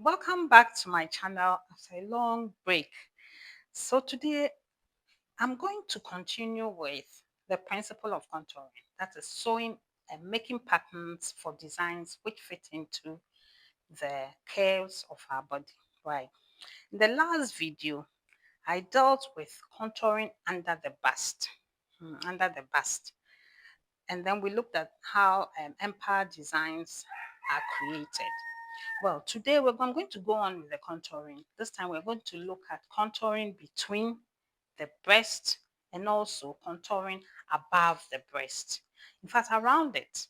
Welcome back to my channel after a long break. So today I'm going to continue with the principle of contouring, that is sewing and making patterns for designs which fit into the curves of our body. Right. In the last video, I dealt with contouring under the bust. Under the bust. And then we looked at how empire designs are created. Well, today I'm going to go on with the contouring. This time we're going to look at contouring between the breast and also contouring above the breast. In fact, around it,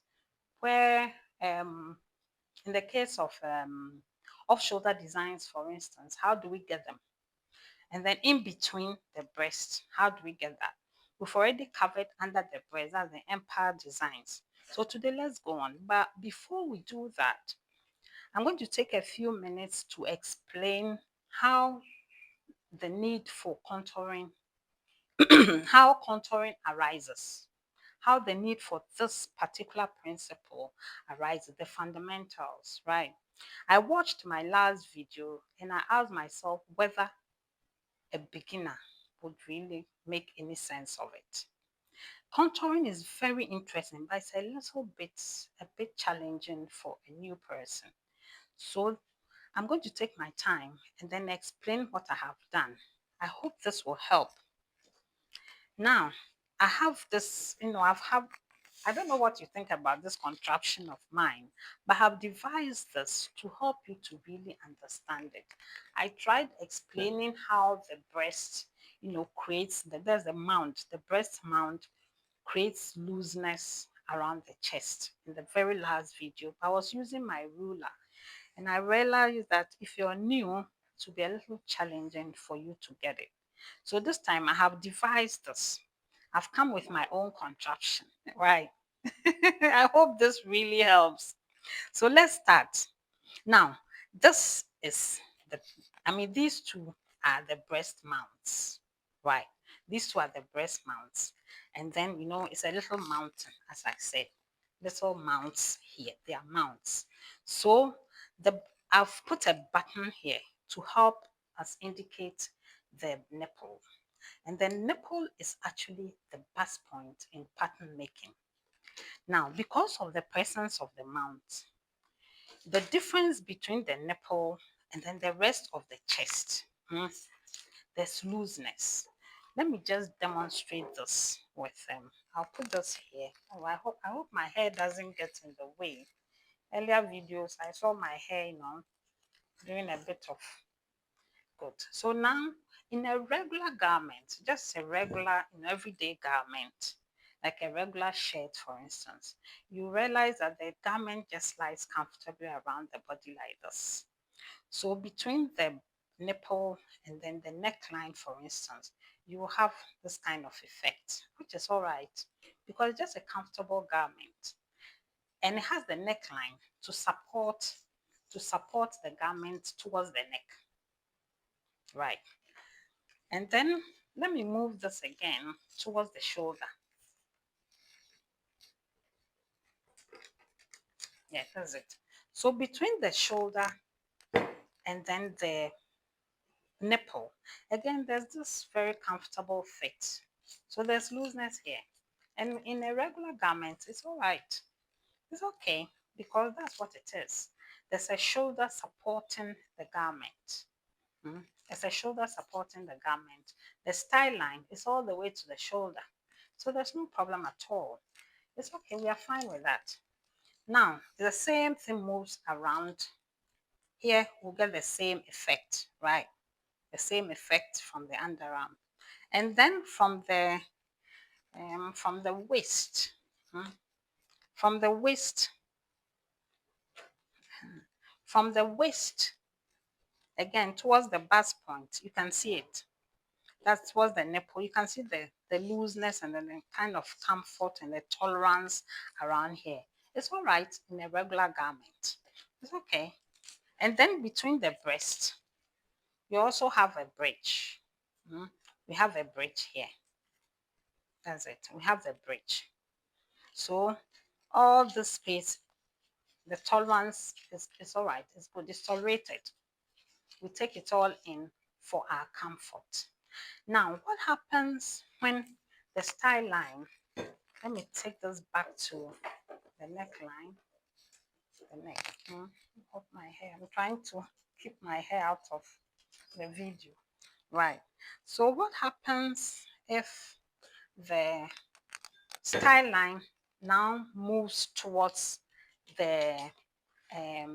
where in the case of off-shoulder designs, for instance, how do we get them? And then in between the breast, how do we get that? We've already covered under the breast, that's the empire designs. So today let's go on. But before we do that, I'm going to take a few minutes to explain how the need for contouring, how contouring arises, how the need for this particular principle arises, the fundamentals, right? I watched my last video and I asked myself whether a beginner would really make any sense of it. Contouring is very interesting, but it's a bit challenging for a new person. So I'm going to take my time and then explain what I have done. I hope this will help. Now, I have this, I don't know what you think about this contraption of mine, but I have devised this to help you to really understand it. I tried explaining how the breast, creates, there's the mount, the breast mount creates looseness around the chest in the very last video. I was using my ruler and I realized that if you're new, it will be a little challenging for you to get it. So this time I have devised this. I've come with my own contraption, right? I hope this really helps. So let's start. Now, this is these two are the breast mounts, right? These two are the breast mounts. And then, it's a little mountain, as I said, little mounts here. They are mounts. So I've put a button here to help us indicate the nipple. And the nipple is actually the bust point in pattern making. Now, because of the presence of the mount, the difference between the nipple and then the rest of the chest, there's looseness. Let me just demonstrate this with them. I'll put this here. Oh, I hope my hair doesn't get in the way. Earlier videos, I saw my hair, doing a bit of good. So now, in a regular garment, just a regular, everyday garment, like a regular shirt, for instance, you realize that the garment just lies comfortably around the body like this. So between the nipple and then the neckline, for instance, you will have this kind of effect, which is all right because it's just a comfortable garment. And it has the neckline to support the garment towards the neck. Right. And then let me move this again towards the shoulder. Yeah, that's it. So between the shoulder and then the nipple, again, there's this very comfortable fit. So there's looseness here. And in a regular garment, it's all right. It's okay because that's what it is. There's a shoulder supporting the garment. There's a shoulder supporting the garment. The style line is all the way to the shoulder. So there's no problem at all. It's okay. We are fine with that. Now, the same thing moves around. Here, we'll get the same effect, right? The same effect from the underarm. And then from the waist, from the waist, from the waist, again, towards the bust point, you can see it. That's towards the nipple. You can see the looseness and then the kind of comfort and the tolerance around here. It's all right in a regular garment. It's okay. And then between the breast, you also have a bridge. We have a bridge here. That's it. We have the bridge. So all this space The tolerance is all right. It's good. It's tolerated. We take it all in for our comfort. Now, what happens when the style line, let me take this back to the neckline, the neck, of my hair. I'm trying to keep my hair out of the video. Right. So what happens if the style line now moves towards the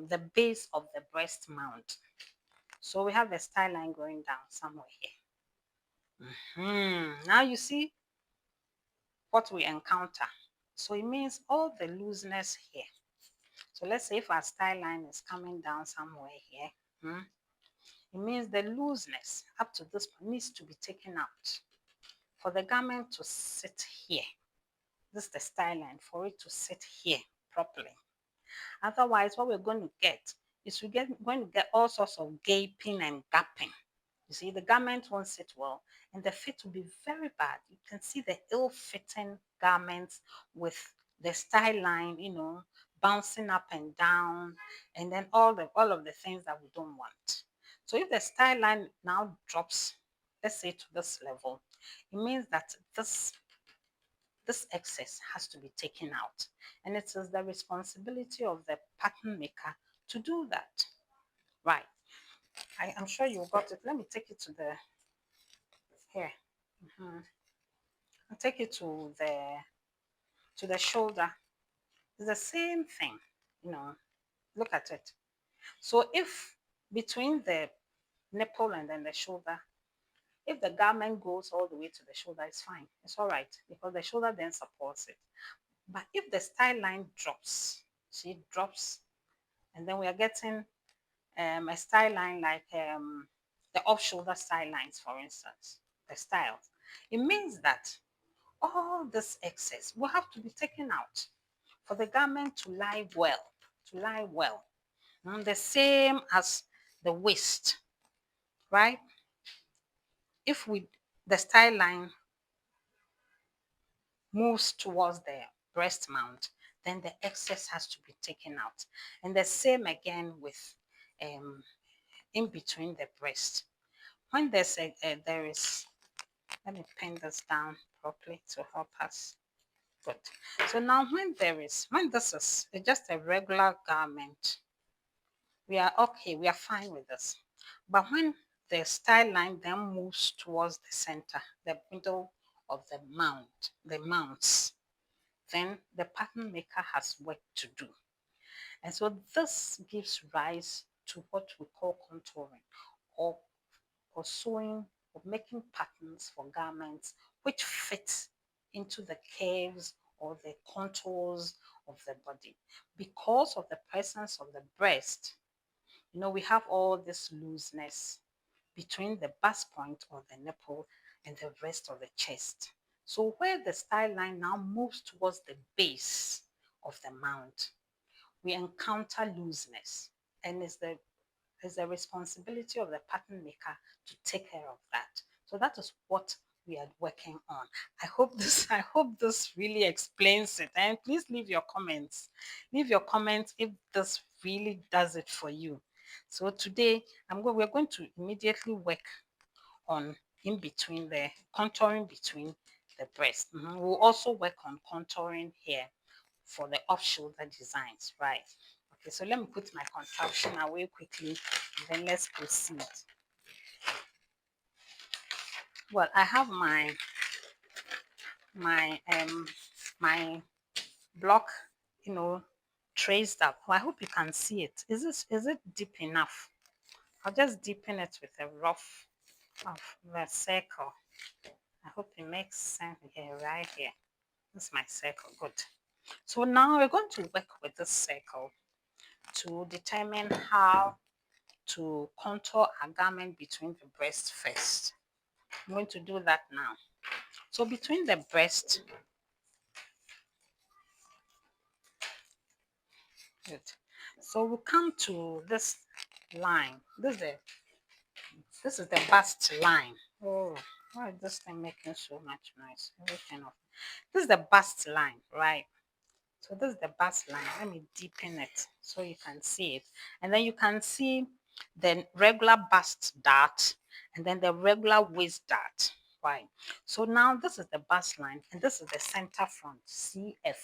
the base of the breast mount? So we have the style line going down somewhere here. Now you see what we encounter. So it means all the looseness here. So let's say if our style line is coming down somewhere here, it means the looseness up to this point needs to be taken out for the garment to sit here. This is the style line, for it to sit here properly. Otherwise, what we're going to get is going to get all sorts of gaping and gapping. You see, the garment won't sit well, and the fit will be very bad. You can see the ill-fitting garments with the style line, bouncing up and down, and then all of the things that we don't want. So if the style line now drops, let's say to this level, it means that this excess has to be taken out. And it is the responsibility of the pattern maker to do that. Right. I'm sure you got it. Let me take it to the here. I'll take it to the shoulder. It's the same thing, you know. Look at it. So if between the nipple and then the shoulder, if the garment goes all the way to the shoulder, it's fine. It's all right because the shoulder then supports it. But if the style line drops, see, it drops, and then we are getting a style line like the off-shoulder style lines, for instance, the styles. It means that all this excess will have to be taken out for the garment to lie well, to lie well. The same as the waist, right? If the style line moves towards the breast mount, then the excess has to be taken out. And the same again with in between the breast. When there is, let me pin this down properly to help us. Good. So now when this is just a regular garment, we are okay, we are fine with this. But when the style line then moves towards the center, the middle of the mounts, then the pattern maker has work to do. And so this gives rise to what we call contouring or, or sewing or making patterns for garments which fit into the curves or the contours of the body. Because of the presence of the breast, we have all this looseness between the bust point or the nipple and the rest of the chest. So where the style line now moves towards the base of the mount, we encounter looseness, and it's the responsibility of the pattern maker to take care of that. So that is what we are working on. I hope this really explains it. And please leave your comments. Leave your comments if this really does it for you. So today we're going to immediately work on in between the contouring between the breast. We'll also work on contouring here for the off-shoulder designs, right? Okay, so let me put my contraption away quickly, and then let's proceed. Well, I have my block, traced up. Well, I hope you can see it. Is it deep enough? I'll just deepen it with a rough of the circle. I hope it makes sense here, right here. This is my circle. Good. So now we're going to work with this circle to determine how to contour a garment between the breast first. I'm going to do that now. So between the breast, good. So we'll come to this line. This is the bust line. Oh, why is this thing making so much noise? Everything off. This is the bust line, right? So this is the bust line. Let me deepen it so you can see it. And then you can see the regular bust dart and then the regular waist dart. Right. So now this is the bust line and this is the center front, CF.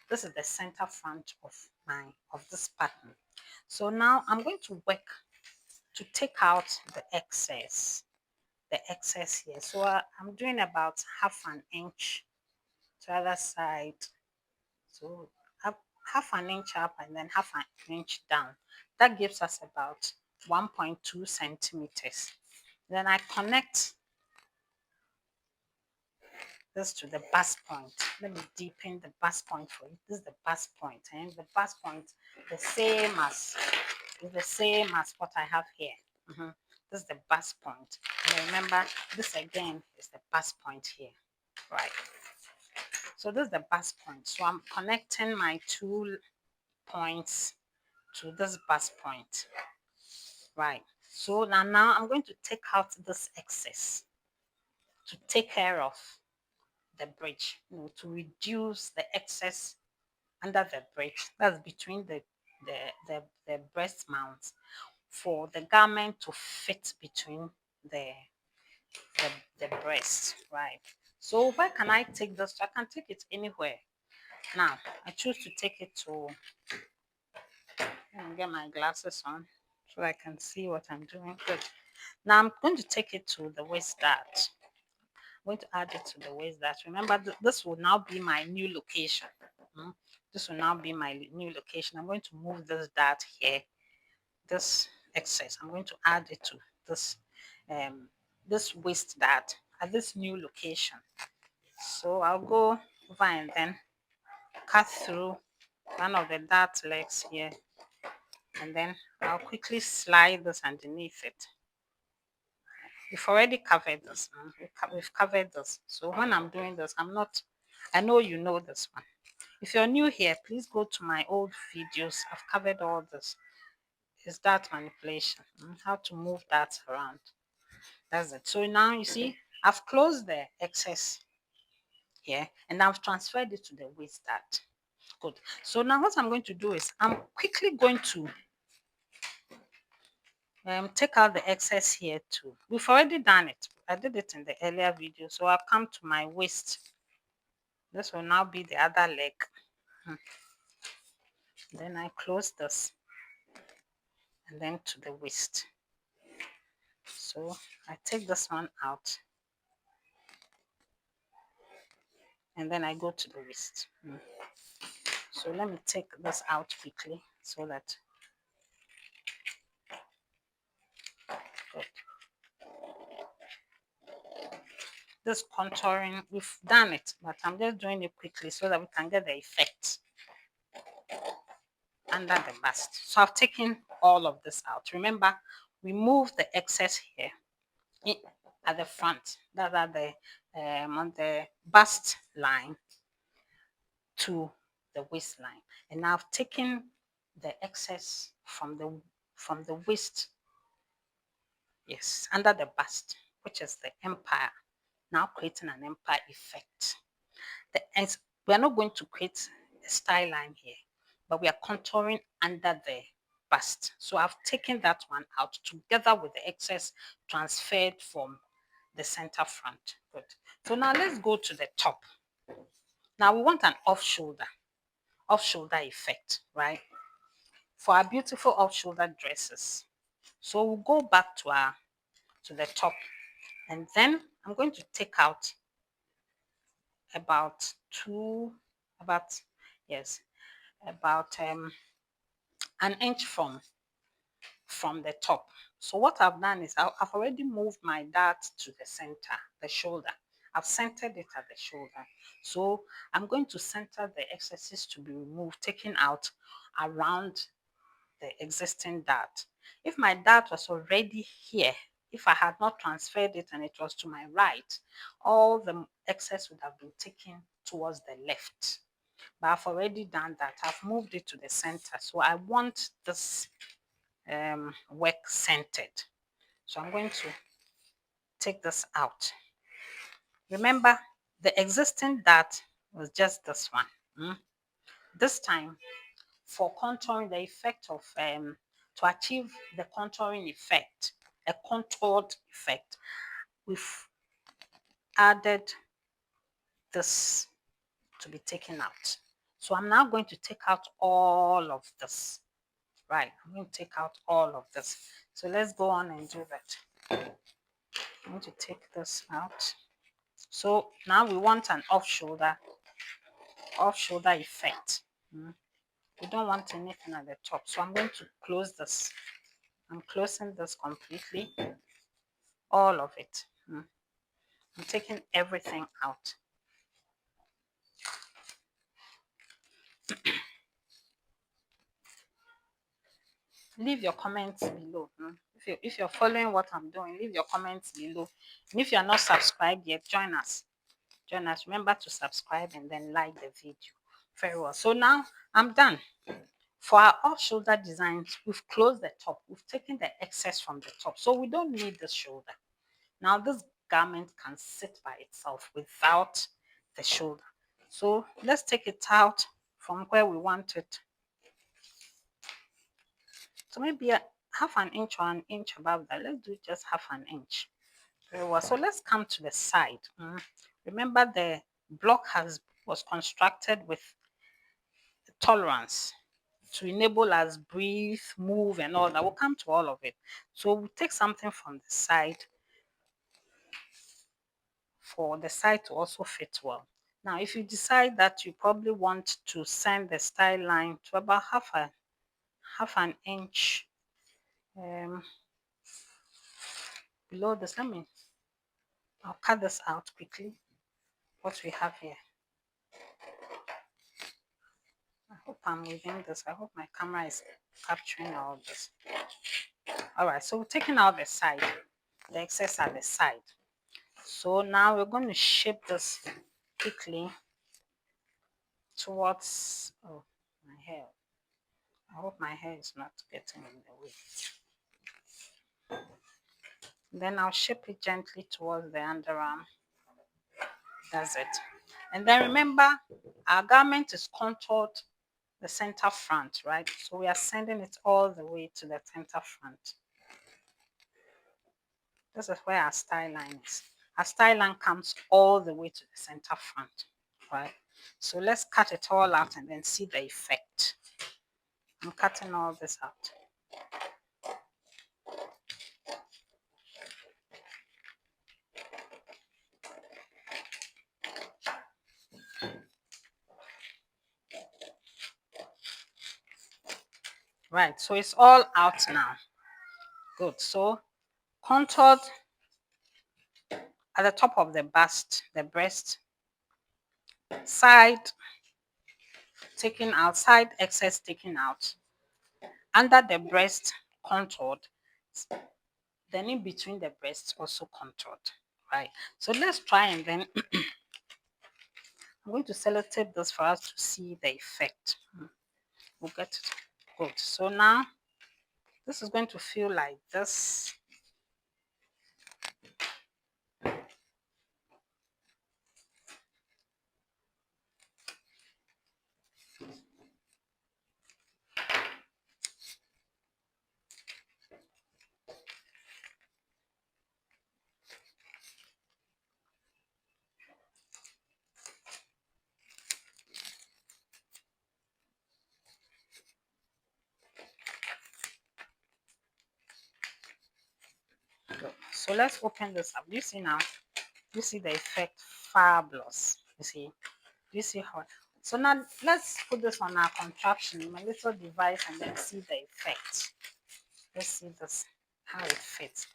This is the center front of this pattern. So now I'm going to work to take out the excess here. So I'm doing about half an inch to the other side. So up, half an inch up and then half an inch down. That gives us about 1.2 centimeters. Then I connect this to the bust point. Let me deepen the bust point for you. This is the bust point, and the bust point the same as is the same as what I have here. This is the bust point. And remember, this again is the bust point here. Right. So this is the bust point. So I'm connecting my 2 points to this bust point. Right. So now I'm going to take out this excess to take care of the bridge, to reduce the excess under the bridge. That's between the breast mounts for the garment to fit between the the breast, right? So where can I take this? I can take it anywhere. Now I choose to take it to get my glasses on so I can see what I'm doing. Good. Now I'm going to take it to the waist dart. I'm going to add it to the waist dart. Remember, this will now be my new location. Mm. This will now be my new location. I'm going to move this dart here, this excess. I'm going to add it to this um this waist dart at this new location. So I'll go over and then cut through one of the dart legs here, and then I'll quickly slide this underneath it. We've already covered this. We've covered this. So when I'm doing this, I know you know this one. If you're new here, please go to my old videos. I've covered all this. It's dart manipulation, how to move that around. That's it. So now you see, I've closed the excess here and I've transferred it to the waist dart. Good. So now what I'm going to do is I'm quickly going to take out the excess here too. We've already done it. I did it in the earlier video. So I'll come to my waist. This will now be the other leg. Then I close this and then to the waist. So I take this one out and then I go to the waist. So let me take this out quickly so that good. This contouring, we've done it, but I'm just doing it quickly so that we can get the effect under the bust. So I've taken all of this out. Remember, we moved the excess here at the front, that's at the on the bust line to the waistline, and now I've taken the excess from the waist, yes, under the bust, which is the empire, now creating an empire effect. We are not going to create a style line here, but we are contouring under the bust. So I've taken that one out together with the excess transferred from the center front. Good. So now let's go to the top. Now we want an off-shoulder effect, right? For our beautiful off-shoulder dresses. So we'll go back to the top, and then I'm going to take out about about yes, about an inch from the top. So what I've done is I've already moved my dart to the center, the shoulder. I've centered it at the shoulder. So I'm going to center the excesses to be removed, taken out around the existing dart. If my dart was already here, if I had not transferred it and it was to my right, all the excess would have been taken towards the left. But I've already done that. I've moved it to the center. So I want this work centered. So I'm going to take this out. Remember, the existing dart was just this one. This time, for contouring, the effect of to achieve the contouring effect, a contoured effect, we've added this to be taken out. So I'm now going to take out all of this. Right, I'm going to take out all of this. So let's go on and do that. I'm going to take this out. So now we want an off-shoulder effect. We don't want anything at the top. So I'm going to close this. I'm closing this completely, all of it. I'm taking everything out. Leave your comments below. If you're following what I'm doing, leave your comments below. And if you're not subscribed yet, join us. Remember to subscribe and then like the video. Very well. So now I'm done. For our off-shoulder designs, we've closed the top. We've taken the excess from the top. So we don't need the shoulder. Now this garment can sit by itself without the shoulder. So let's take it out from where we want it. So maybe half an inch or an inch above that. Let's do just half an inch. Very well. So let's come to the side. Remember the block was constructed with tolerance to enable us breathe, move, and all that. We'll come to all of it. So we'll take something from the side for the side to also fit well. Now, if you decide that you probably want to send the style line to about half an inch below this, I'll cut this out quickly. What we have here. I hope I'm within this. I hope my camera is capturing all this. All right, so we're taking out the side, the excess at the side. So now we're going to shape this quickly towards, oh, my hair. I hope my hair is not getting in the way. Then I'll shape it gently towards the underarm. That's it. And then remember, our garment is contoured the center front, right? So we are sending it all the way to the center front. This is where our style line is. Our style line comes all the way to the center front, right? So let's cut it all out and then see the effect. I'm cutting all this out. Right, so it's all out now. Good. So contoured at the top of the bust, the breast, side taken out, side excess taken out, under the breast contoured, then in between the breasts also contoured, right? So let's try and then I'm going to sellotape this for us to see the effect. We'll get it. Good. So now this is going to feel like this. Good. So let's open this up. You see now, you see the effect, fabulous. You see, you see how. So now let's put this on our contraption, my little device, and then see the effect. Let's see this, how it fits.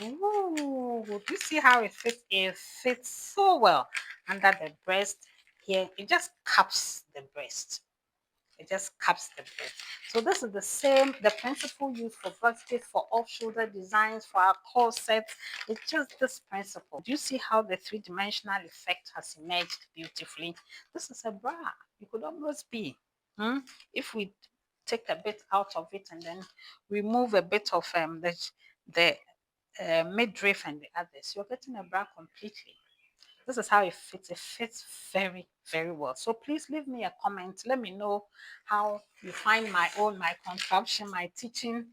Ooh, do you see how it fits? It fits so well under the breast here. It just caps the breast. It just caps the breast. So this is the principle used for baskets, for off-shoulder designs, for our corsets. It's just this principle. Do you see how the three-dimensional effect has emerged beautifully? This is a bra. It could almost be. If we take a bit out of it and then remove a bit of the midriff and the others, you're getting a bra completely. This is how it fits. It fits very, very well. So please leave me a comment. Let me know how you find my contraption, my teaching,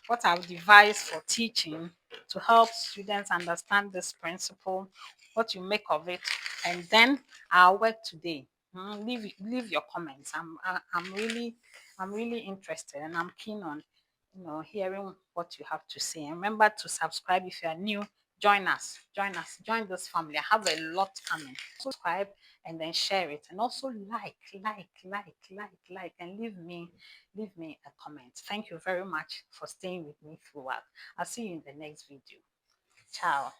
what I've devised for teaching to help students understand this principle, what you make of it, and then our work today. Leave your comments. I'm really interested, and I'm keen on hearing what you have to say. And remember to subscribe if you are new. Join this family. I have a lot coming. Subscribe and then share it, and also like, and leave me a comment. Thank you very much for staying with me throughout. I'll see you in the next video. Ciao.